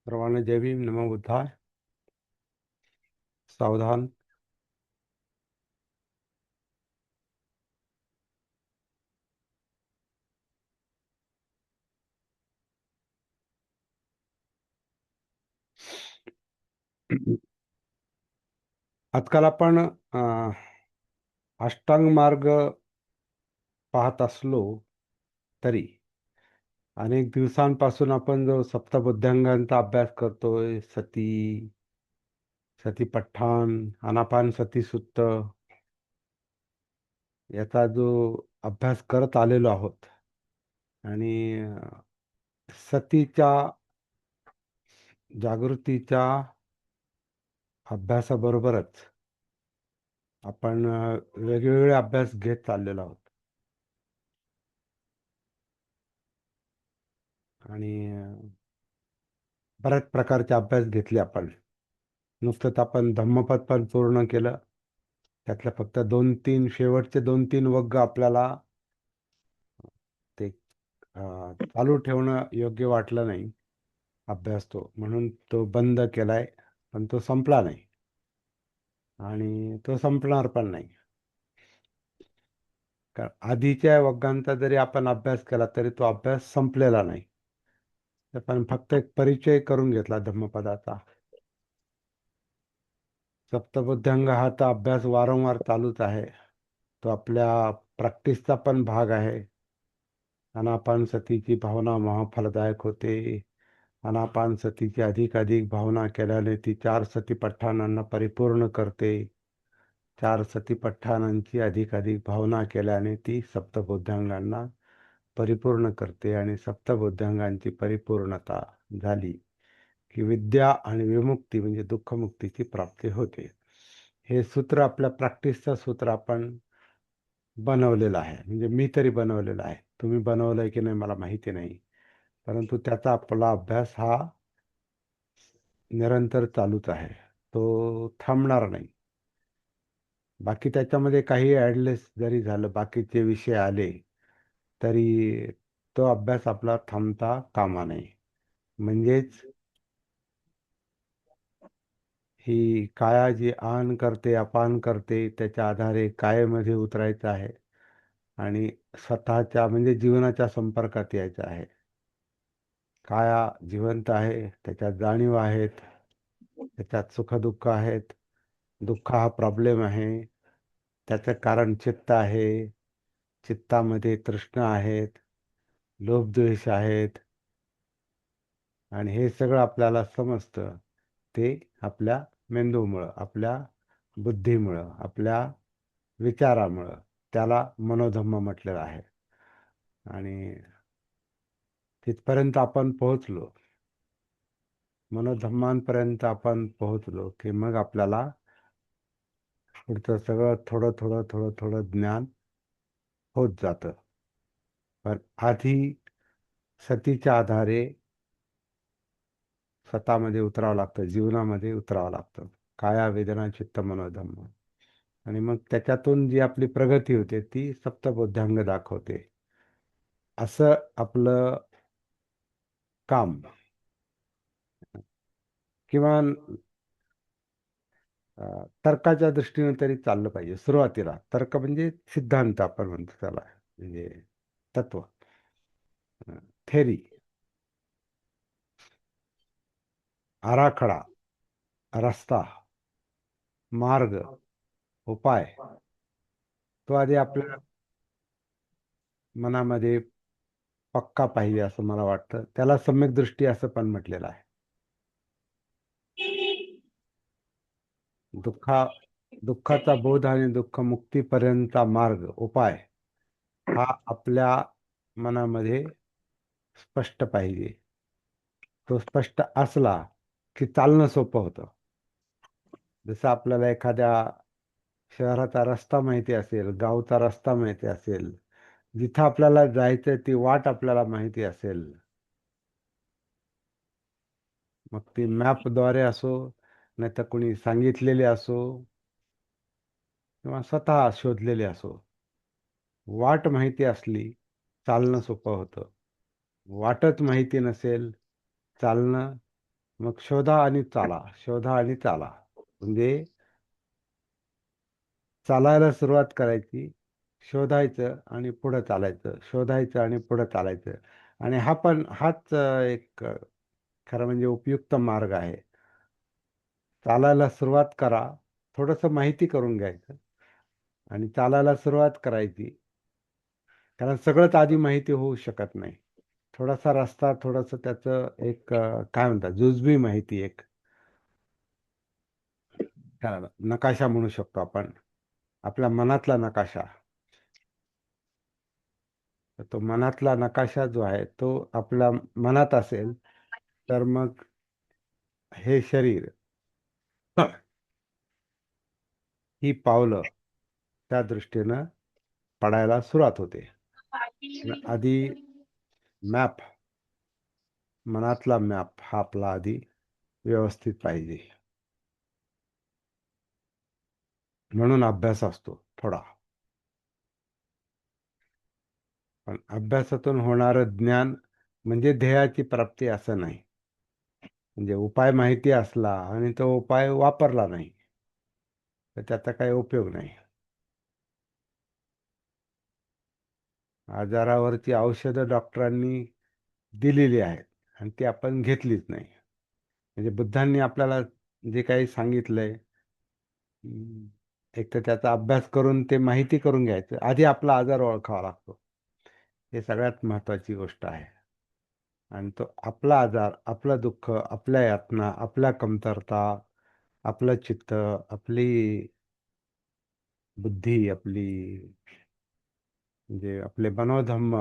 सर्वांना जय भीम, नमो बुद्धाय. सावधान. आजकाल आपण अष्टांग मार्ग पाहत असलो तरी अनेक दिवसांपासून आपण जो सप्तबुद्ध्यांगांचा अभ्यास करतोय, सतीपट्ठाण, आनापानसती सुत्त, याचा जो अभ्यास करत आलेलो आहोत आणि सतीच्या जागृतीच्या अभ्यासाबरोबरच आपण वेगवेगळे अभ्यास घेत चाललेलो आहोत. आणि बऱ्याच प्रकारचे अभ्यास घेतले आपण. नुसतंच आपण धम्मपद पण पूर्ण केलं. त्यातल्या फक्त 2-3 शेवटचे 2-3 वग्ग आपल्याला ते चालू ठेवणं योग्य वाटलं नाही अभ्यास तो, म्हणून तो बंद केलाय. पण तो संपला नाही आणि तो संपणार पण नाही. कारण आधीच्या वग्गांचा जरी आपण अभ्यास केला तरी तो अभ्यास संपलेला नाही. आपण फक्त एक परिचय करून घेतला धम्मपदाचा. सप्तबुद्ध्यांग हा तर अभ्यास वारंवार चालूच आहे. तो आपल्या प्रॅक्टिसचा पण भाग आहे. आनापानसतीची भावना महाफलदायक होते. आनापानसतीची अधिकाधिक भावना केल्याने ती 4 सतीपट्ठाणांना परिपूर्ण करते. 4 सतीपट्ठाणांची अधिकाधिक भावना केल्याने ती सप्तबुद्ध्यांगांना परिपूर्ण करते आणि सप्तबुद्ध्यांगांची परिपूर्णता झाली की विद्या आणि विमुक्ती म्हणजे दुःखमुक्तीची प्राप्ती होते. हे सूत्र आपल्या प्रॅक्टिसचं सूत्र आपण बनवलेलं आहे. म्हणजे मी तरी बनवलेलं आहे. तुम्ही बनवलंय की नाही मला माहिती नाही, परंतु त्याचा आपला अभ्यास हा निरंतर चालूच आहे. तो थांबणार नाही. बाकी त्याच्यामध्ये काही ॲडलेस जरी झालं, बाकीचे विषय आले तरी तो अभ्यास आपला थांबता कामा नये. म्हणजेच ही काया जी आन करते, अपान करते, त्याच्या आधारे कायेमध्ये उतरायचं आहे आणि स्वतःच्या म्हणजे जीवनाच्या संपर्कात यायचं आहे. काया जिवंत आहे, त्याच्यात जाणीव आहेत, त्याच्यात सुखदुःख आहेत. दुःख हा प्रॉब्लेम आहे, त्याचं कारण चित्त आहे. चित्तामध्ये तृष्णा आहेत, लोभद्वेष आहेत आणि हे सगळं आपल्याला समजतं ते आपल्या मेंदूमुळं, आपल्या बुद्धीमुळं, आपल्या विचारामुळं. त्याला मनोधम्म म्हटलेलं आहे. आणि तिथपर्यंत आपण पोहोचलो, मनोधम्मांपर्यंत आपण पोहोचलो की मग आपल्याला पुढचं सगळं थोडं थोडं थोडं थोडं ज्ञान होत जातं. पण आधी सतीच्या आधारे स्वतःमध्ये उतरावं लागतं, जीवनामध्ये उतरावं लागतं. काया वेदना चित्त मनोधम्म. आणि मग त्याच्यातून जी आपली प्रगती होते ती सप्तबुद्ध्यांग दाखवते. असं आपलं काम. किंवा तर्काच्या दृष्टीने तरी चाललं पाहिजे. सुरुवातीला तर्क म्हणजे सिद्धांत आपण म्हणतो त्याला, म्हणजे तत्व, थेरी, आराखडा, रस्ता, मार्ग, उपाय, तो आधी आपल्या मनामध्ये पक्का पाहिजे असं मला वाटतं. त्याला सम्यक दृष्टी असं पण म्हटलेलं आहे. दुःखाचा बोध आणि दुःखमुक्तीपर्यंतचा मार्ग, उपाय हा आपल्या मनामध्ये स्पष्ट पाहिजे. तो स्पष्ट असला की चालणं सोपं होतं. जसं आपल्याला एखाद्या शहराचा रस्ता माहिती असेल, गावचा रस्ता माहिती असेल, जिथं आपल्याला जायचं ती वाट आपल्याला माहिती असेल, मग ती मॅपद्वारे असो, नाही तर कोणी सांगितलेले असो किंवा स्वतः शोधलेले असो, वाट माहिती असली चालणं सोपं होतं. वाटच माहिती नसेल, चालणं मग शोधा आणि चाला, शोधा आणि चाला. म्हणजे चालायला सुरुवात करायची, शोधायचं आणि पुढं चालायचं, शोधायचं आणि पुढं चालायचं. आणि हाच एक खरं म्हणजे उपयुक्त मार्ग आहे. चालायला सुरुवात करा, थोडंसं माहिती करून घ्यायचं आणि चालायला सुरुवात करायची. कारण सगळंच आधी माहिती होऊ शकत नाही. थोडासा रस्ता, थोडंसं त्याचं एक काय म्हणतात, जुजबी माहिती, एक नकाशा म्हणू शकतो आपण, आपल्या मनातला नकाशा. तर तो मनातला नकाशा जो आहे तो आपल्या मनात असेल, तर मग हे शरीर, ही पावलं त्या दृष्टीनं पडायला सुरुवात होते. आधी मॅप, मनातला मॅप हा आपला आधी व्यवस्थित पाहिजे. म्हणून अभ्यास असतो थोडा. पण अभ्यासातून होणारं ज्ञान म्हणजे ध्येयाची प्राप्ती असं नाही. म्हणजे उपाय माहिती असला आणि तो उपाय वापरला नाही, तर त्याचा काही उपयोग नाही. आजारावरची औषधं डॉक्टरांनी दिलेली आहेत आणि ती आपण घेतलीच नाही. म्हणजे बुद्धांनी आपल्याला जे काही सांगितलंय, एक तर त्याचा अभ्यास करून ते माहिती करून घ्यायचं. आधी आपला आजार ओळखावा लागतो. हे सगळ्यात महत्वाची गोष्ट आहे. आणि तो आपला आजार, आपलं दुःख, आपल्या यातना, आपल्या कमतरता, आपलं चित्त, आपली बुद्धी, आपली म्हणजे आपले मनोधम्म,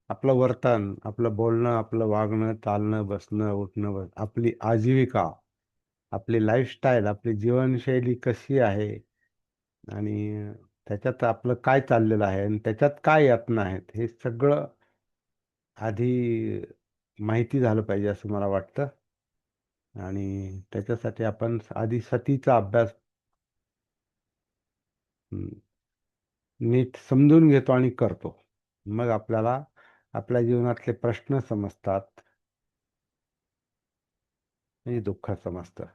आपलं वर्तन, आपलं बोलणं, आपलं वागणं, चालणं, बसणं, उठणं, आपली आजीविका, आपली लाईफस्टाईल, आपली जीवनशैली कशी आहे आणि त्याच्यात आपलं काय चाललेलं आहे आणि त्याच्यात काय यातना आहेत, हे सगळं आधी माहिती झालं पाहिजे असं मला वाटतं. आणि त्याच्यासाठी आपण आधी सतीचा अभ्यास नीट समजून घेतो आणि करतो. मग आपल्याला आपल्या जीवनातले प्रश्न समजतात आणि दुःख समजतं.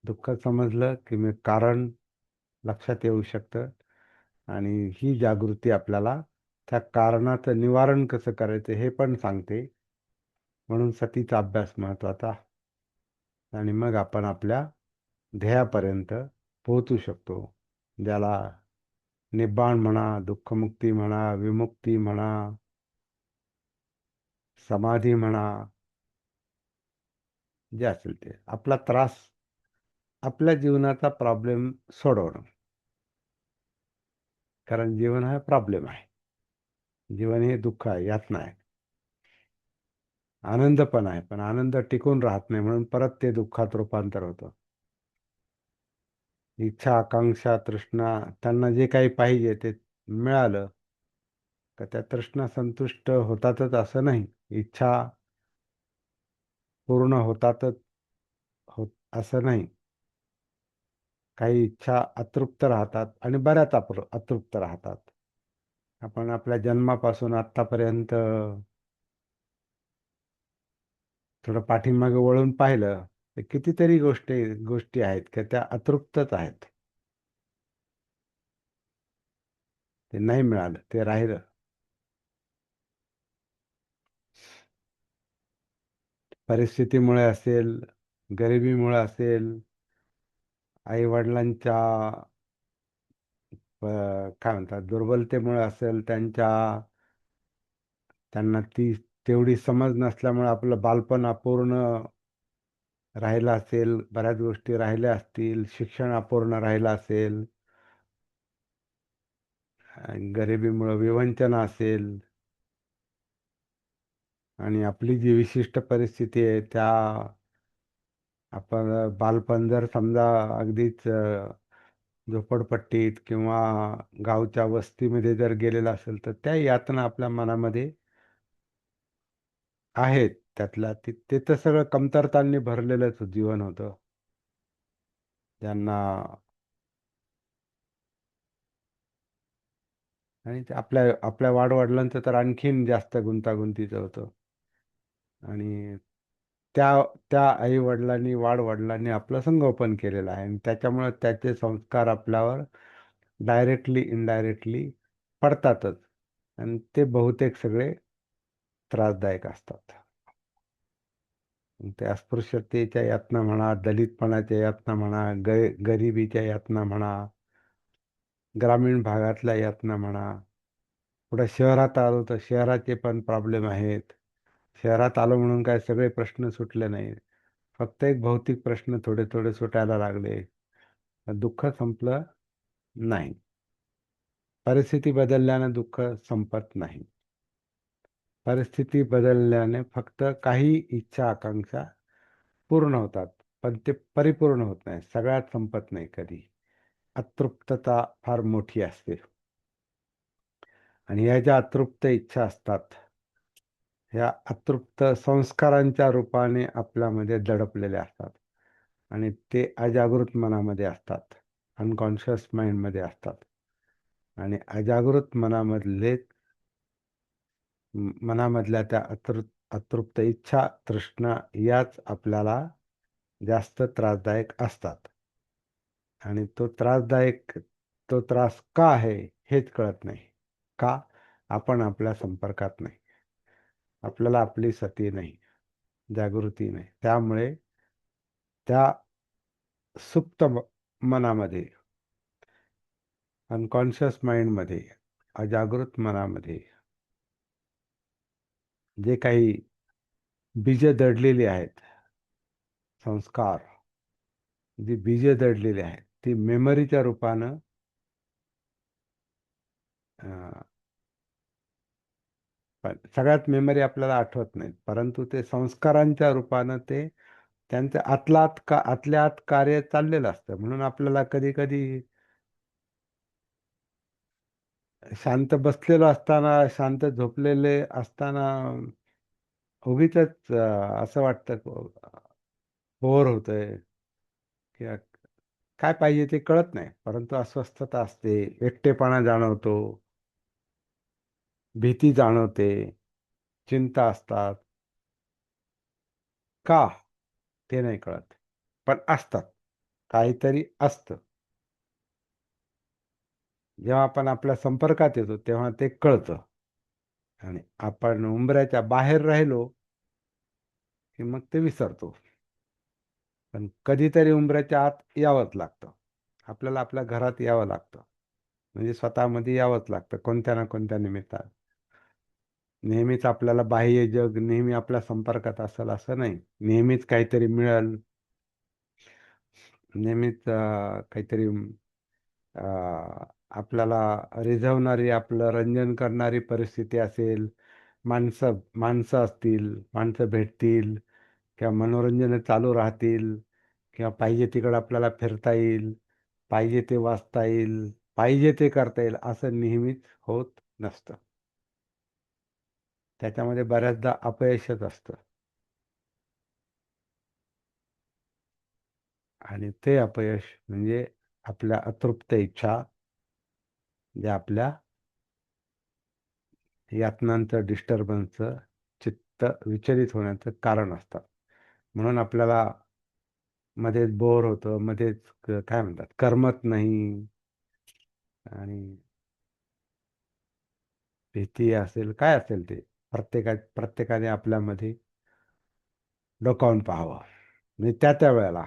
दुःख समजलं की मग कारण लक्षात येऊ शकतं आणि ही जागृती आपल्याला त्या कारणाचं निवारण कसं करायचं हे पण सांगते. म्हणून सतीचा अभ्यास महत्वाचा. आणि मग आपण आपल्या ध्येयापर्यंत पोहोचू शकतो. ज्याला निब्बाण म्हणा, दुःखमुक्ती म्हणा, विमुक्ती म्हणा, समाधी म्हणा, जे असेल ते. आपला त्रास, आपल्या जीवनाचा प्रॉब्लेम सोडवणं. कारण जीवन हा प्रॉब्लेम आहे. जीवन हे दुःख आहे, यातना आहे. आनंद पण आहे, पण आनंद टिकून राहत नाही, म्हणून परत ते दुःखात रूपांतर होतं. इच्छा, आकांक्षा, तृष्णा, त्यांना जे काही पाहिजे ते मिळालं तर त्या तृष्णा संतुष्ट होतातच असं नाही. इच्छा पूर्ण होतातच होत असं नाही. काही इच्छा अतृप्त राहतात आणि बऱ्याच अतृप्त राहतात. आपण आपल्या जन्मापासून आत्तापर्यंत थोडं पाठीमागे वळून पाहिलं तर कितीतरी गोष्टी आहेत की त्या अतृप्तच आहेत. ते नाही मिळालं, ते राहिलं. परिस्थितीमुळे असेल, गरिबीमुळे असेल, आई-वडिलांच्या काय म्हणतात दुर्बलतेमुळे असेल, त्यांना ती तेवढी समज नसल्यामुळे आपलं बालपण अपूर्ण राहिलं असेल, बऱ्याच गोष्टी राहिल्या असतील, शिक्षण अपूर्ण राहिलं असेल, गरिबीमुळे विवंचना असेल आणि आपली जी विशिष्ट परिस्थिती आहे त्या आपण बालपण जर समजा अगदीच झोपडपट्टीत किंवा गावच्या वस्तीमध्ये जर गेलेला असेल तर त्या यातना आपल्या मनामध्ये आहेत. त्यातल्या ते तर सगळं कमतरतांनी भरलेलंच जीवन होतं. ज्यांना आणि ते आपल्या आपल्या वाडवडिलांचं तर आणखीन जास्त गुंतागुंतीचं होतं. आणि त्या त्या आई वडिलांनी वडिलांनी आपलं संगोपन केलेलं आहे आणि त्याच्यामुळे त्याचे संस्कार आपल्यावर डायरेक्टली इनडायरेक्टली पडतातच आणि ते बहुतेक सगळे त्रासदायक असतात. ते अस्पृश्यतेच्या यातना म्हणा, दलितपणाच्या यातना म्हणा, गरिबीच्या यातना म्हणा, ग्रामीण भागातल्या यातना म्हणा. पुढे शहरात आलो तर शहराचे पण प्रॉब्लेम आहेत. शहरात आलो म्हणून काय सगळे प्रश्न सुटले नाही. फक्त एक भौतिक प्रश्न थोडे थोडे सुटायला लागले. दुःख संपलं नाही. परिस्थिती बदलल्याने दुःख संपत नाही. परिस्थिती बदलल्याने फक्त काही इच्छा आकांक्षा पूर्ण होतात, पण ते परिपूर्ण होत नाही. सगळ्यात संपत नाही कधी. अतृप्तता फार मोठी असते आणि ह्या ज्या अतृप्त इच्छा असतात, ह्या अतृप्त संस्कारांच्या रूपाने आपल्यामध्ये दडपलेले असतात आणि ते अजागृत मनामध्ये असतात, अनकॉन्शियस माइंडमध्ये असतात आणि अजागृत मनामधल्या त्या अतृप्त इच्छा तृष्णा याच आपल्याला जास्त त्रासदायक असतात आणि तो त्रास का आहे हेच कळत नाही. का? आपण आपल्या संपर्कात नाही, आपल्याला आपली सती नाही, जागृती नाही. त्यामुळे त्या सुप्त मनामध्ये, अनकॉन्शियस माइंडमध्ये, अजागृत मनामध्ये जे काही बीज दडलेली आहेत, संस्कार, जी बीज दडलेली आहेत ती मेमरीच्या रूपानं अं, पण सगळ्यात मेमरी आपल्याला आठवत नाहीत, परंतु ते संस्कारांच्या रूपानं ते त्यांचं आतल्या आत कार्य चाललेलं असतं. म्हणून आपल्याला कधी कधी शांत बसलेलो असताना, शांत झोपलेले असताना उगीचच असं वाटतं बोर होतंय किंवा काय पाहिजे ते कळत नाही, परंतु अस्वस्थता असते, एकटेपणा जाणवतो, भीती जाणवते, चिंता असतात. का? ते नाही कळत, पण असतात. काहीतरी असतं. जेव्हा आपण आपल्या संपर्कात येतो तेव्हा ते कळतं आणि आपण उंबऱ्याच्या बाहेर राहिलो की मग ते विसरतो. पण कधीतरी उंबऱ्याच्या आत यावंच लागतं. आपल्याला आपल्या घरात यावं लागतं. म्हणजे स्वतःमध्ये यावंच लागतं कोणत्या ना कोणत्या निमित्तानं. नेहमीच आपल्याला बाह्य जग नेहमी आपल्या संपर्कात असेल असं नाही. नेहमीच काहीतरी मिळेल, नेहमीच काहीतरी आपल्याला रिझवणारी, आपलं रंजन करणारी परिस्थिती असेल, माणसं माणसं असतील, माणसं भेटतील किंवा मनोरंजन चालू राहतील किंवा पाहिजे तिकडं आपल्याला फिरता येईल, पाहिजे ते वाचता येईल, पाहिजे ते करता येईल असं नेहमीच होत नसतं. त्याच्यामध्ये बऱ्याचदा अपयशच असतं आणि ते अपयश म्हणजे आपल्या अतृप्त इच्छा, ज्या आपल्या यातनांचं, डिस्टर्बन्सचं, चित्त विचलित होण्याचं कारण असतात. म्हणून आपल्याला मध्येच बोर होतं, मध्येच काय म्हणतात करमत नाही आणि भीती असेल काय असेल ते प्रत्येकाने आपल्यामध्ये डोकावून पाहावं. म्हणजे त्या वेळेला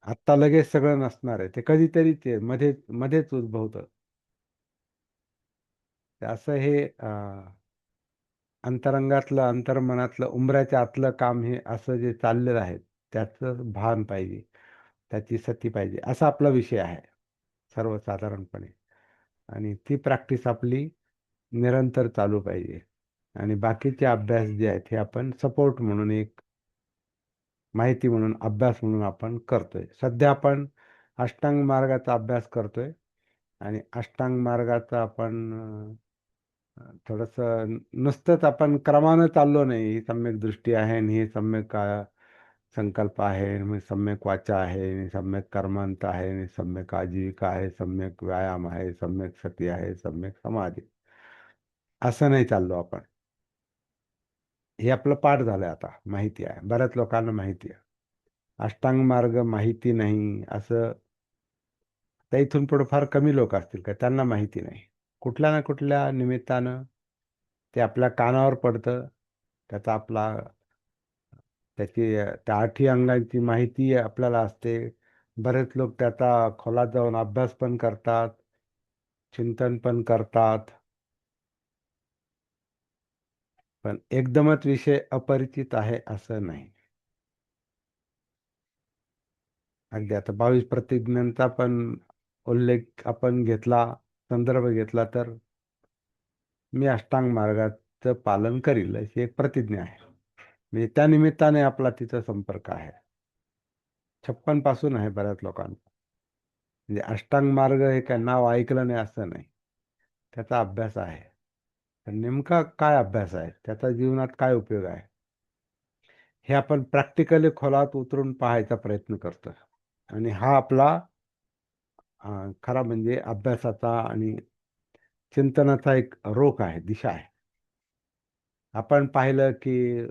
आत्ता लगेच सगळं नसणार आहे, ते कधीतरी ते मध्येच मध्येच उद्भवतं. ते असं हे अंतरंगातलं, अंतर्मनातलं, उंबऱ्याच्या आतलं काम हे असं जे चाललेलं आहे त्याचं भान पाहिजे, त्याची सती पाहिजे, असा आपला विषय आहे सर्वसाधारणपणे. आणि ती प्रॅक्टिस आपली निरंतर चालू पाहिजे आणि बाकीचे अभ्यास जे आहेत हे आपण सपोर्ट म्हणून, एक माहिती म्हणून, अभ्यास म्हणून आपण करतोय. सध्या आपण अष्टांग मार्गाचा अभ्यास करतोय आणि अष्टांग मार्गाचा आपण थोडंसं नुसतंच आपण क्रमानं चाललो नाही. ही सम्यक दृष्टी आहे आणि ही सम्यक संकल्प आहे, आणि सम्यक वाचा आहे, आणि सम्यक कर्मांत आहे, आणि सम्यक आजीविका आहे, सम्यक व्यायाम आहे, सम्यक सती आहे, सम्यक समाधी. असं नाही चाललो आपण. हे आपलं पाठ झालंय, आता माहिती आहे, बऱ्याच लोकांना माहिती आहे. अष्टांग मार्ग माहिती नाही असं त्या इथून पुढे फार कमी लोक असतील का त्यांना माहिती नाही. कुठल्या ना कुठल्या निमित्तानं ते आपल्या कानावर पडतं. त्याचा आपला त्याची त्या आठी अंगांची माहिती आपल्याला असते. बरेच लोक त्याचा खोलात जाऊन अभ्यास पण करतात, चिंतन पण करतात. पण एकदमच विषय अपरिचित आहे असं नाही. अगदी आता 22 प्रतिज्ञांचा पण उल्लेख आपण घेतला, संदर्भ घेतला, तर मी अष्टांग मार्गाचं पालन करील अशी एक प्रतिज्ञा आहे. म्हणजे त्या निमित्ताने आपला तिचा संपर्क आहे. 56 पासून आहे बऱ्याच लोकांना. म्हणजे अष्टांग मार्ग हे काय नाव ऐकलं नाही असं नाही, त्याचा अभ्यास आहे. तर नेमका काय अभ्यास आहे, त्याचा जीवनात काय उपयोग आहे, हे आपण प्रॅक्टिकली खोलात उतरून पाहायचा प्रयत्न करतो. आणि हा आपला खरा म्हणजे अभ्यासाचा आणि चिंतनाचा एक रोख आहे, दिशा आहे. आपण पाहिलं की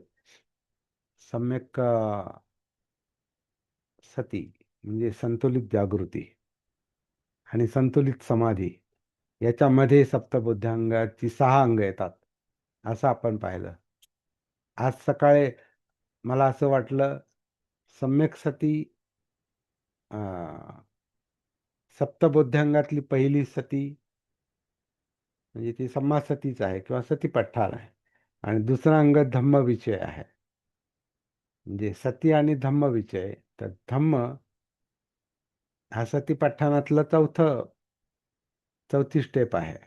सम्यक सती म्हणजे संतुलित जागृती आणि संतुलित समाधी याच्यामध्ये सप्तबुद्ध्यांगाची 6 अंग येतात असं आपण पाहिलं. आज सकाळी मला असं वाटलं, सम्यक सती अं, सप्तबुद्ध्यांगातली पहिली सती म्हणजे ती समाज सतीच आहे किंवा सतीपठ्ठान आहे. आणि दुसरा अंग धम्म विषय आहे. म्हणजे सती आणि धम्म विषय. तर धम्म हा सतीपठ्ठानातलं चौथी स्टेप आहे.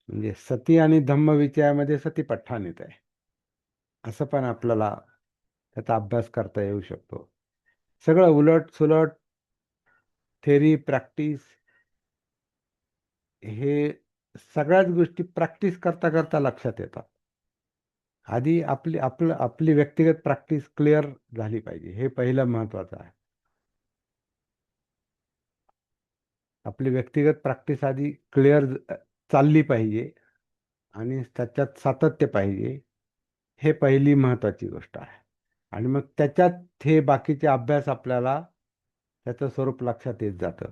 म्हणजे सती आणि धम्म विषयामध्ये सतीपठ्ठान येत आहे, असं पण आपल्याला त्याचा अभ्यास करता येऊ शकतो. सगळं उलट सुलट थेरी प्रॅक्टिस हे सगळ्याच गोष्टी प्रॅक्टिस करता करता लक्षात येतात. आधी आपली व्यक्तिगत प्रॅक्टिस क्लिअर झाली पाहिजे, हे पहिलं महत्वाचं आहे. आपली व्यक्तिगत प्रॅक्टिस आधी क्लिअर चालली पाहिजे आणि त्याच्यात सातत्य पाहिजे, हे पहिली महत्वाची गोष्ट आहे. आणि मग त्याच्यात हे बाकीचे अभ्यास आपल्याला त्याचं स्वरूप लक्षात येत जातं.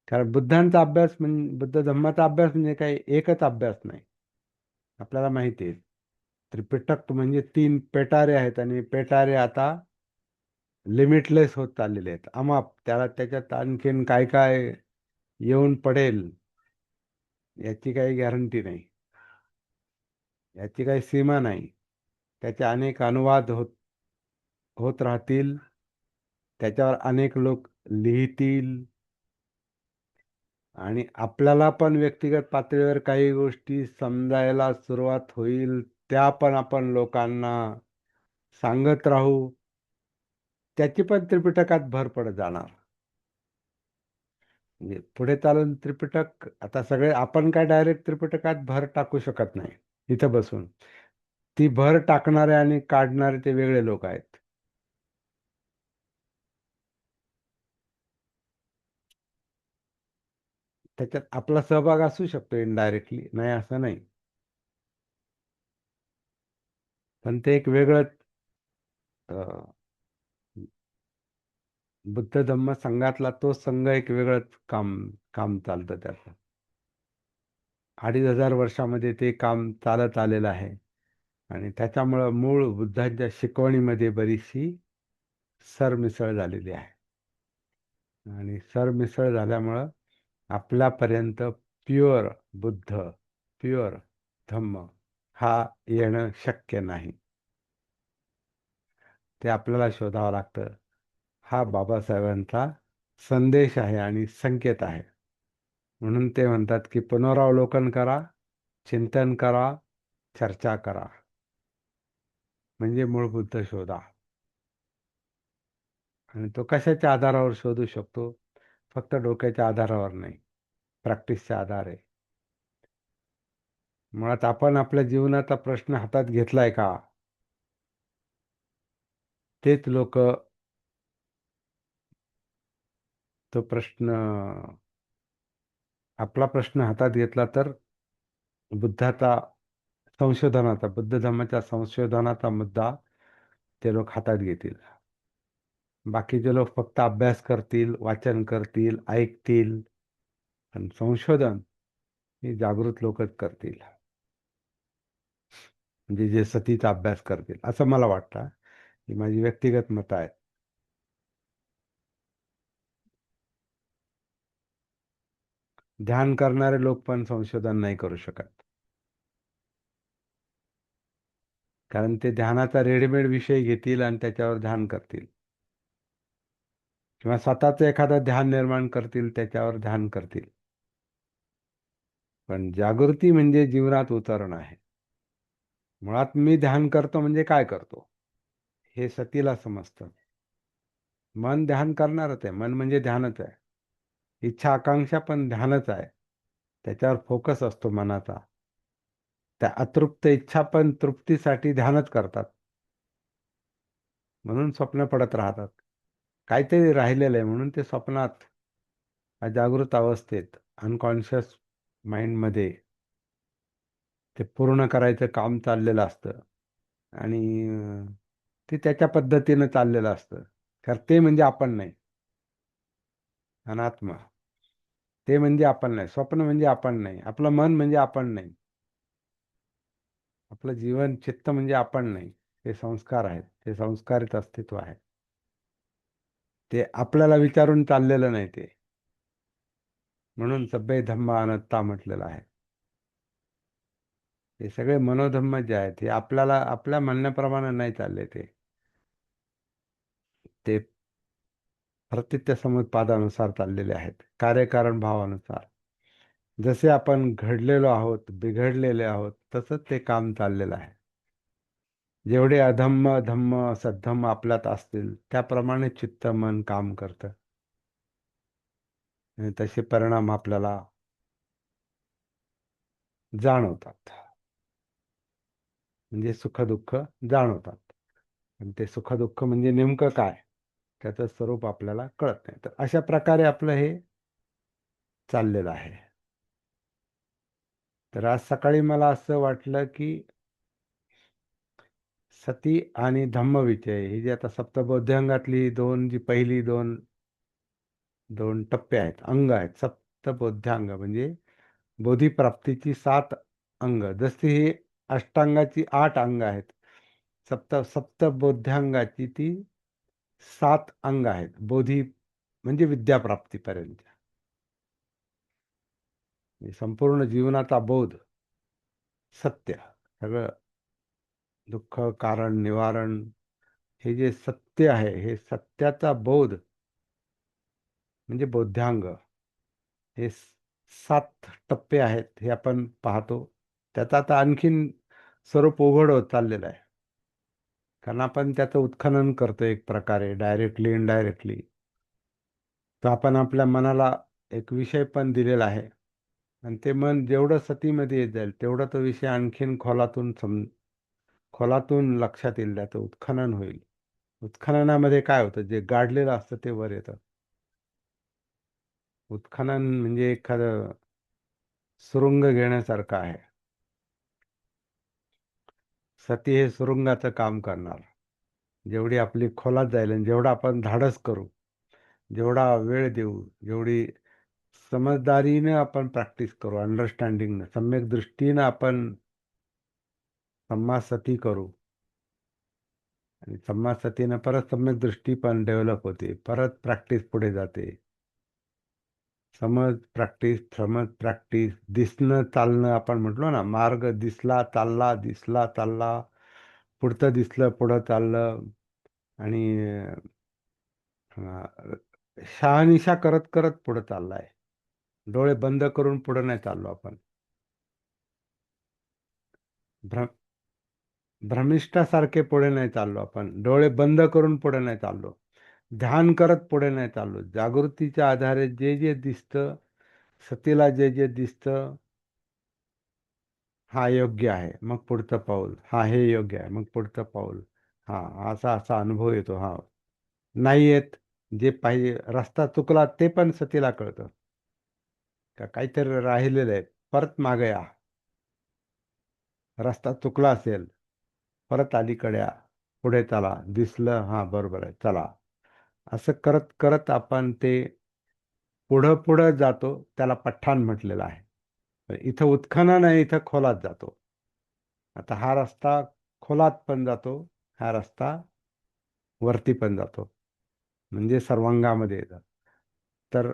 कारण बुद्धांचा अभ्यास म्हणजे बुद्ध धम्माचा अभ्यास म्हणजे काही एकच अभ्यास नाही. आपल्याला माहिती आहे, त्रिपिटक म्हणजे 3 पेटारे आहेत आणि पेटारे आता लिमिटलेस होत चाललेले आहेत, अमाप. त्याच्यात आणखीन काय काय येऊन पडेल याची काही गॅरंटी नाही, याची काही सीमा नाही. त्याचे अनेक अनुवाद होत राहतील, त्याच्यावर अनेक लोक लिहितील. आणि आपल्याला पण व्यक्तिगत पातळीवर काही गोष्टी समजायला सुरुवात होईल, त्या पण आपण लोकांना सांगत राहू. त्याची पण त्रिपिटकात भर पडत जाणार. म्हणजे पुढे चालून त्रिपिटक आता सगळे आपण काय डायरेक्ट त्रिपिटकात भर टाकू शकत नाही इथं बसून. ती भर टाकणारे आणि काढणारे ते वेगळे लोक आहेत. त्याच्यात आपला सहभाग असू शकतो इनडायरेक्टली, नाही असं नाही. पण ते एक वेगळंच अं, बुद्ध धम्म संघातला तो संघ एक वेगळंच काम काम चालतं त्याचं. 2500 वर्षामध्ये ते काम चालत आलेलं आहे. आणि त्याच्यामुळं मूळ बुद्धांच्या शिकवणीमध्ये बरीचशी सरमिसळ झालेली आहे. आणि सरमिसळ झाल्यामुळं आपल्यापर्यंत प्युअर बुद्ध, प्युअर धम्म हा येणं शक्य नाही. ते आपल्याला शोधावं लागतं. हा बाबासाहेबांचा संदेश आहे आणि संकेत आहे. म्हणून ते म्हणतात की पुनरावलोकन करा, चिंतन करा, चर्चा करा, म्हणजे मूळ बुद्ध शोधा. आणि तो कशाच्या आधारावर शोधू शकतो? फक्त डोक्याच्या आधारावर नाही, प्रॅक्टिसच्या आधारे. मुळात आपण आपल्या जीवनाचा प्रश्न हातात घेतलाय का? तेच लोक तो प्रश्न आपला प्रश्न हातात घेतला तर बुद्धाचा संशोधनाचा, बुद्ध धर्माच्या संशोधनाचा मुद्दा ते लोक हातात घेतील. बाकीचे लोक फक्त अभ्यास करतील, वाचन करतील, ऐकतील. पण संशोधन हे जागृत लोकच करतील, म्हणजे जे सतीचा अभ्यास करतील, असं मला वाटतं. ही माझी व्यक्तिगत मत आहे. ध्यान करणारे लोक पण संशोधन नाही करू शकत, कारण ते ध्यानाचा रेडीमेड विषय घेतील आणि त्याच्यावर ध्यान करतील, किंवा स्वतःच एखादं ध्यान निर्माण करतील, त्याच्यावर ध्यान करतील. पण जागृती म्हणजे जीवनात उतरणं आहे. मुळात मी ध्यान करतो म्हणजे काय करतो हे सतीला समजतं. मन ध्यान करणारच आहे, मन म्हणजे ध्यानच आहे. इच्छा आकांक्षा पण ध्यानच आहे, त्याच्यावर फोकस असतो मनाचा. त्या अतृप्त इच्छा पण तृप्तीसाठी ध्यानच करतात, म्हणून स्वप्न पडत राहतात. काहीतरी राहिलेलं आहे म्हणून ते स्वप्नात, अजागृत अवस्थेत, अनकॉन्शियस माइंडमध्ये ते पूर्ण करायचं काम चाललेलं असतं. आणि ते त्याच्या पद्धतीनं चाललेलं असतं. तर ते म्हणजे आपण नाही. अनात्मा ते म्हणजे आपण नाही. स्वप्न म्हणजे आपण नाही. आपलं मन म्हणजे आपण नाही. आपलं जीवन चित्त म्हणजे आपण नाही. ते संस्कार आहेत. ते संस्कारित अस्तित्व आहे. ते आपल्याला विचारून चाललेलं नाही ते. म्हणून सभ्य धम्म अनात्ता म्हटलेलं आहे. हे सगळे मनोधम्म जे आहेत हे आपल्याला आपल्या म्हणण्याप्रमाणे नाही चालले. ते प्रतीच्या समुत्पादानुसार चाललेले आहेत, कार्यकारण भावानुसार. जसे आपण घडलेलो आहोत, बिघडलेले आहोत, तसंच ते काम चाललेलं आहे. जेवढे अधम्म धम्म सद्धम्म आपल्यात असतील त्याप्रमाणे चित्त मन काम करतं, आणि तसे परिणाम आपल्याला जाणवतात. म्हणजे सुखदुःख जाणवतात. आणि ते सुखदुःख म्हणजे नेमकं काय, त्याचं स्वरूप आपल्याला कळत नाही. तर अशा प्रकारे आपलं हे चाललेलं आहे. तर आज सकाळी मला असं वाटलं की सती आणि धम्मविजय ही जी आता सप्तबोध्यांगातली जी पहिली दोन दोन टप्पे आहेत, अंग आहेत. सप्तबोध्यांग म्हणजे बोधिप्राप्तीची 7 अंग. जशी ही अष्टांगाची 8 अंग आहेत, सप्तबोध्यांगाची ती 7 अंग आहेत. बोधी म्हणजे विद्याप्राप्तीपर्यंत, संपूर्ण जीवनाचा बोध, सत्य, सगळं दुःख कारण निवारण, हे जे सत्य आहे, हे सत्याचा बोध म्हणजे बोध्यांग. हे 7 टप्पे आहेत, हे आपण पाहतो. त्याचा आता आणखीन स्वरूप उघड होत चाललेलं आहे, कारण आपण त्याचं उत्खनन करतो एक प्रकारे, डायरेक्टली इनडायरेक्टली. तर आपण आपल्या मनाला एक विषय पण दिलेला आहे, आणि ते मन जेवढं सतीमध्ये येत जाईल तेवढं तो विषय आणखीन खोलातून लक्षात येईल, त्याचं उत्खनन होईल. उत्खननामध्ये काय होतं, जे गाडलेलं असतं ते वर येतं. उत्खनन म्हणजे एखादं सुरुंग घेण्यासारखं आहे. सती हे सुरुंगाचं काम करणार. जेवढी आपली खोलात जाईल आणि जेवढा आपण धाडस करू, जेवढा वेळ देऊ, जेवढी समजदारीनं आपण प्रॅक्टिस करू, अंडरस्टँडिंगनं, सम्यक दृष्टीनं आपण सम्मा सती करू, आणि सम्मा सतीनं परत सम्यक दृष्टी पण डेव्हलप होते, परत प्रॅक्टिस पुढे जाते. समज प्रॅक्टिस, दिसणं चालणं, आपण म्हटलो ना, मार्ग दिसला चालला, दिसला चालला, पुढचं दिसलं पुढं चाललं. आणि शहानिशा करत करत पुढं चाललाय. डोळे बंद करून पुढं नाही चाललो आपण. भ्र भ्रमिष्ठासारखे पुढे नाही चाललो आपण. डोळे बंद करून पुढे नाही चाललो. ध्यान करत पुढे नाही चाललो. जागृतीच्या आधारे जे जे दिसतं, सतीला जे जे दिसतं, हा योग्य आहे, मग पुढचं पाऊल, हा हे योग्य आहे, मग पुढचं पाऊल. हा, असा असा अनुभव येतो. हा नाही येत, जे पाहिजे रस्ता चुकला ते पण सतीला कळतं, का काहीतरी राहिलेलं आहे, परत मागे या. रस्ता चुकला असेल, परत अलीकडे या, पुढे चला, दिसलं, हा बरोबर आहे, चला. असं करत करत आपण ते पुढं पुढं जातो. त्याला पठाण म्हटलेलं आहे. इथं उत्खनन आहे, इथं खोलात जातो. आता हा रस्ता खोलात पण जातो, हा रस्ता वरती पण जातो, म्हणजे सर्वांगामध्ये येतात. तर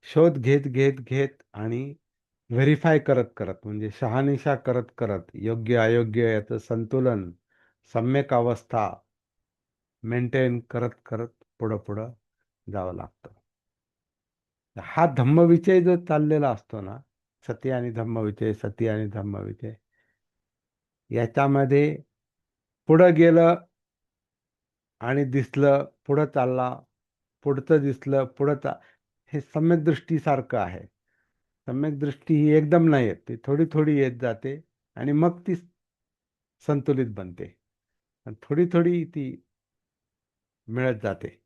शोध घेत घेत घेत आणि व्हेरीफाय करत करत, म्हणजे शहानिशा करत करत, योग्य अयोग्य याचं संतुलन, सम्यक अवस्था मेंटेन करत करत पुढं पुढं जावं लागतं. हा धम्मविजय जो चाललेला असतो ना, सती आणि धम्मविजय, सती आणि धम्मविजय, याच्यामध्ये पुढं गेलं आणि दिसलं, पुढं चालला, पुढचं दिसलं, हे सम्यक दृष्टीसारखं आहे. सम्यक दृष्टी ही एकदम नाही येत, ती थोडी थोडी येत जाते आणि मग ती संतुलित बनते. आणि थोडी थोडी ती मिळत जाते.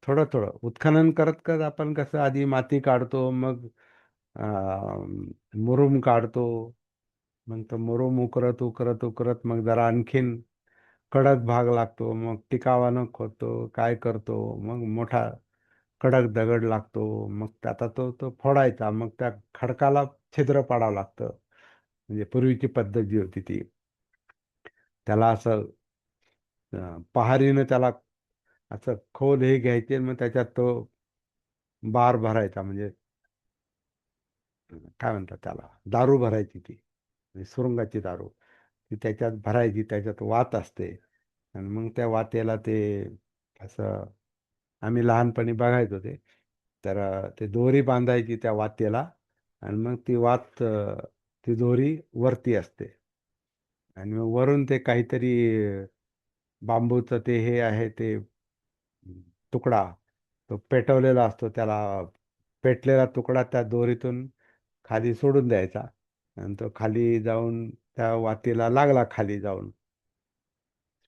थोडं थोडं उत्खनन करत करत आपण कसं आधी माती काढतो, मग मुरुम काढतो, मग तो मुरुम उकरत उकरत उकरत मग जरा आणखीन कडक भाग लागतो, मग टिकावानं खोदतो, काय करतो, मग मोठा कडक दगड लागतो, मग आता तो तो फोडायचा, मग त्या खडकाला छिद्र पाडावं लागतं. म्हणजे पूर्वीची पद्धत जी होती ती, त्याला असं पहारीनं त्याला असं खोल हे घ्यायचे, मग त्याच्यात तो बार भरायचा, म्हणजे काय म्हणतात त्याला, दारू भरायची ती, म्हणजे सुरुंगाची दारू, ती त्याच्यात भरायची, त्याच्यात वात असते. आणि मग त्या वातेला ते असं आम्ही लहानपणी बघायचो ते, तर ते दोरी बांधायची त्या वातेला, आणि मग ती दोरी वरती असते, आणि मग वरून ते काहीतरी बांबूचं ते हे आहे ते तुकडा, तो पेटवलेला असतो, त्याला पेटलेला तुकडा त्या दोरीतून खाली सोडून द्यायचा, आणि तो खाली जाऊन त्या वातीला लागला, खाली जाऊन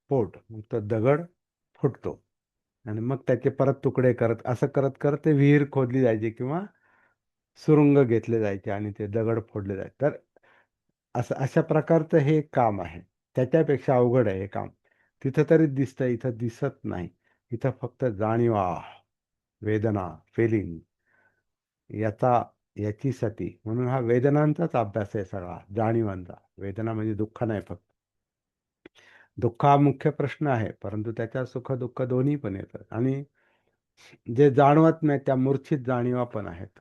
स्फोट, मग तो दगड फुटतो. आणि मग त्याचे परत तुकडे करत, असं करत करत ते विहीर खोदली जायची किंवा सुरुंग घेतले जायचे आणि ते दगड फोडले जायचे. तर असं अशा प्रकारचं हे काम आहे. त्याच्यापेक्षा अवघड आहे हे काम. तिथं तरी दिसतं, इथं दिसत नाही. इथं फक्त जाणीवा, वेदना, फिलिंग, याचा याची सती, म्हणून हा वेदनांचाच अभ्यास आहे सगळा, जाणीवांचा. वेदना म्हणजे दुःख नाही फक्त. दुःख हा मुख्य प्रश्न आहे, परंतु त्याच्या सुख दुःख दोन्ही पण येतात, आणि जे जाणवत नाही त्या मूर्छित जाणीवा पण आहेत.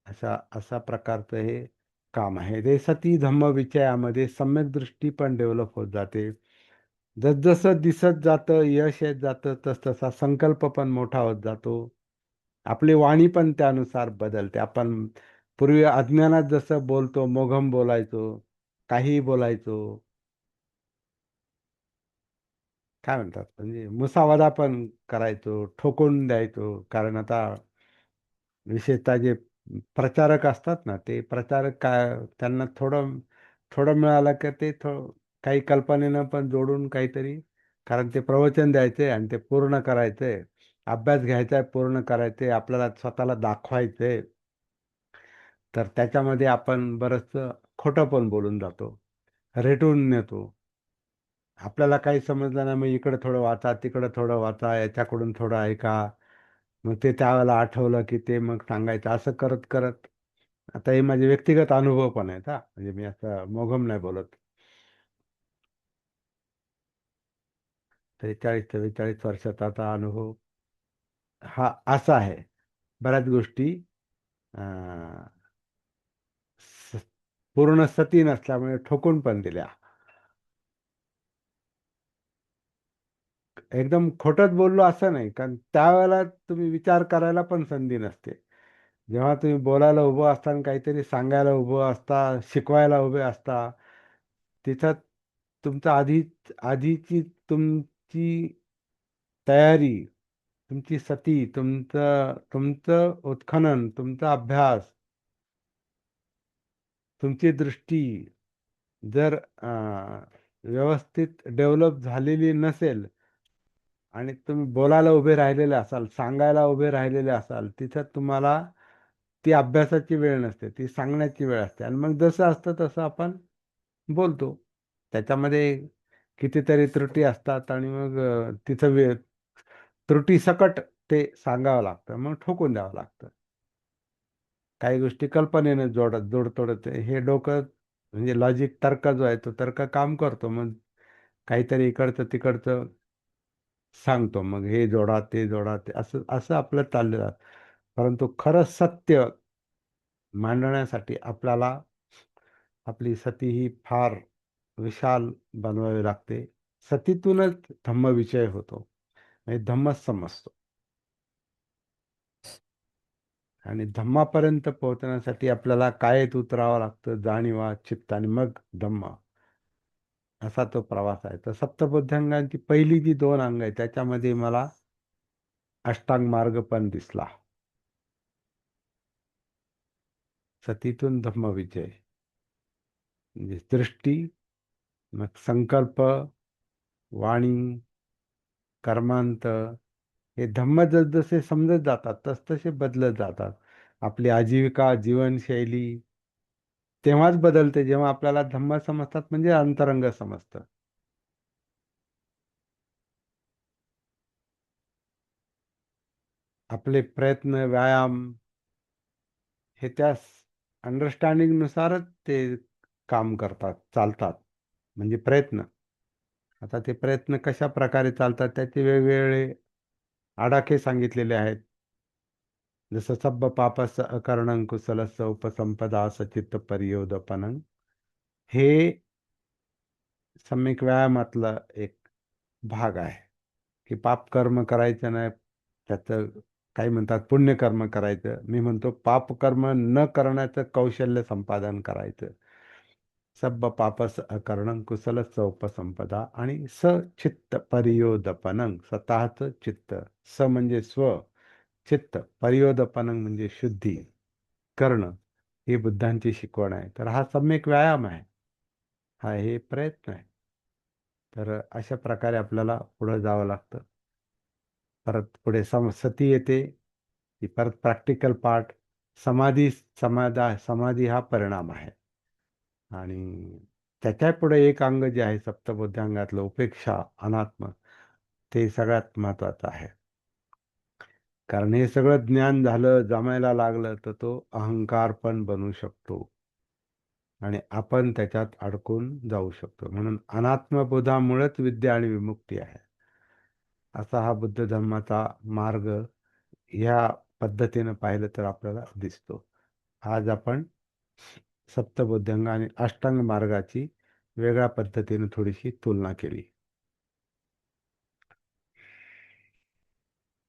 अशा अशा प्रकारचं हे काम आहे. ते सती धम्म विचयामध्ये सम्यक दृष्टी पण डेव्हलप होत जाते. जसजसं दिसत जातं, यश येत जातं, तसतसा संकल्प पण मोठा होत जातो. आपली वाणी पण त्यानुसार बदलते. आपण पूर्वी अज्ञानात जसं बोलतो, मोघम बोलायचो, काहीही बोलायचो, काय म्हणतात, म्हणजे मुसावादा पण करायचो, ठोकून द्यायचो. कारण आता विशेषतः जे प्रचारक असतात ना, ते प्रचारक काय, त्यांना थोडं थोडं मिळालं की ते काही कल्पनेनं पण जोडून काहीतरी, कारण ते प्रवचन द्यायचे आणि ते पूर्ण करायचे, अभ्यास घ्यायचा आहे, पूर्ण करायचे, आपल्याला स्वतःला दाखवायचे. तर त्याच्यामध्ये आपण बरंचसं खोटं पण बोलून जातो, रेटून नेतो. आपल्याला काही समजलं नाही, मग इकडं थोडं वाचा, तिकडं थोडं वाचा, याच्याकडून थोडं ऐका, मग ते त्यावेळेला आठवलं की ते मग सांगायचं, असं करत करत. आता हे माझे व्यक्तिगत अनुभव पण आहेत हा, म्हणजे मी असं मोघम नाही बोलत. 43-44 वर्षाचा अनुभव हा असा आहे. बऱ्याच गोष्टी अं, स- पूर्ण सती नसल्यामुळे ठोकून पण दिल्या. एकदम खोटच बोललो असं नाही, कारण त्यावेळेला तुम्ही विचार करायला पण संधी नसते. जेव्हा तुम्ही बोलायला उभं असता आणि काहीतरी सांगायला उभं असता, शिकवायला उभे असता, तिथं तुमचं आधीची तुमची तयारी, तुमची सती, तुमचं तुमचं उत्खनन, तुमचा अभ्यास, तुमची दृष्टी जर व्यवस्थित डेव्हलप झालेली नसेल, आणि तुम्ही बोलायला उभे राहिलेले असाल, सांगायला उभे राहिलेले असाल, तिथं तुम्हाला ती अभ्यासाची वेळ नसते, ती सांगण्याची वेळ असते. आणि मग जसं असतं तसं आपण बोलतो. त्याच्यामध्ये कितीतरी त्रुटी असतात आणि मग तिथं त्रुटीसकट ते सांगावं लागतं. मग ठोकून द्यावं लागतं. काही गोष्टी कल्पनेनं जोडतोड होते. हे डोकं म्हणजे लॉजिक तर्क जो आहे तो तर्क काम करतो. मग काहीतरी इकडचं तिकडचं सांगतो. मग हे जोडा, ते जोडा, ते असं असं आपलं चाललं जातं. परंतु खरं सत्य मांडण्यासाठी आपल्याला आपली सती ही फार विशाल बनवावी लागते. सतीतूनच धम्मविजय होतो. म्हणजे धम्मच समजतो. आणि धम्मापर्यंत पोहोचण्यासाठी आपल्याला कायेत उतरावं लागतं, जाणीवा, चित्त आणि मग धम्म. असा तो प्रवास आहे. तर सप्तबुद्ध्यांगांची पहिली जी 2 अंग आहेत त्याच्यामध्ये मला अष्टांग मार्ग पण दिसला. सतीतून धम्मविजय. म्हणजे दृष्टी, मग संकल्प, वाणी, कर्मांत हे धम्म जसजसे समजत जातात, तसतसे बदलत जातात. आपली आजीविका, जीवनशैली तेव्हाच बदलते जेव्हा आपल्याला धम्म समजतात म्हणजे अंतरंग समजतं. आपले प्रयत्न, व्यायाम हे त्या अंडरस्टँडिंगनुसारच ते काम करतात, चालतात. म्हणजे प्रयत्न. आता ते प्रयत्न कशा प्रकारे चालतात त्याचे वेगवेगळे आडाखे सांगितलेले आहेत. जसं सब्ब पापस्य अकरणं कुशलस्य उपसंपदा सचित्त परियोदपनं. हे सम्यक व्यायामातला एक भाग आहे, की पाप कर्म करायचं नाही. त्याचं काही म्हणतात पुण्यकर्म करायचं. मी म्हणतो पापकर्म न करण्याचं कौशल्य संपादन करायचं. सब्ब पापस अकरणं कुशलस्य उपसंपदा आणि सचित्त परियोदपनं स्वतःचं चित्त. स म्हणजे स्व, चित्त, परियोदपनं म्हणजे शुद्धी करणं. ही बुद्धांची शिकवण आहे. तर हा सम्यक व्यायाम आहे. हा हे प्रयत्न आहे. तर अशा प्रकारे आपल्याला पुढे जावं लागतं. परत पुढे सती येते. ती परत प्रॅक्टिकल पार्ट. समाधी समाधी हा परिणाम आहे. आणि त्याच्या पुढे एक अंग जे आहे सप्तबुद्ध्यांगातलं उपेक्षा, अनात्म, ते सगळ्यात महत्वाचं आहे. कारण हे सगळं ज्ञान झालं, जमायला लागलं, तर तो अहंकार पण बनू शकतो. आणि आपण त्याच्यात अडकून जाऊ शकतो. म्हणून अनात्मबोधामुळेच विद्या आणि विमुक्ती आहे. असा हा बुद्ध धर्माचा मार्ग ह्या पद्धतीनं पाहिलं तर आपल्याला दिसतो. आज आपण सप्तबुद्ध्यांग आणि अष्टांग मार्गाची वेगळ्या पद्धतीने थोडीशी तुलना केली.